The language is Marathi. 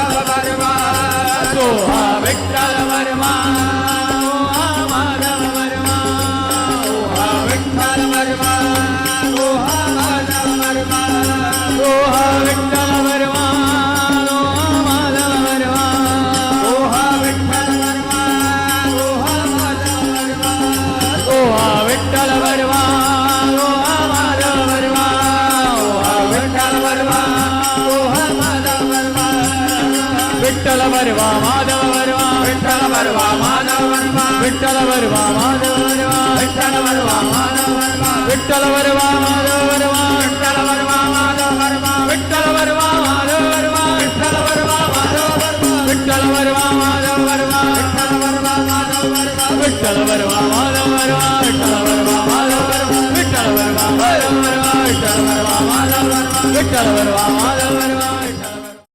माधव वर्मा ओहा विठ्ठल वर्मा ओहा माधव वर्मा ओहा विठ्ठल वर्मा ओहा माधव वर्मा ओहा विठ्ठल वर्मा ओहा माधव वर्मा ओहा विठ्ठल वर्मा ओहा माधव वर्मा ओहा विठ्ठल वर्मा ओहा माधव वर्मा ओहा विठ्ठल वर्मा ओहा माधव वर्मा विठ्ठल वर्मा माधव वर्मा विठ्ठल वर्मा माधव वर्मा विठ्ठल वर्मा माधव वर्मा विठ्ठल वर्मा माधव वर्मा विठ्ठल वर्मा माधव वर्मा विठ्ठल वर्मा माधव वर्मा विठ्ठल वर्मा माधव वर्मा विठ्ठल वर्मा माधव वर्मा विठ्ठल वर्मा माधव वर्मा विठ्ठल वर्मा माधव वर्मा विठ्ठल वर्मा माधव वर्मा विठ्ठल वर्मा माधव वर्मा विठ्ठल वर्मा माधव वर्मा विठ्ठल वर्मा माधव वर्मा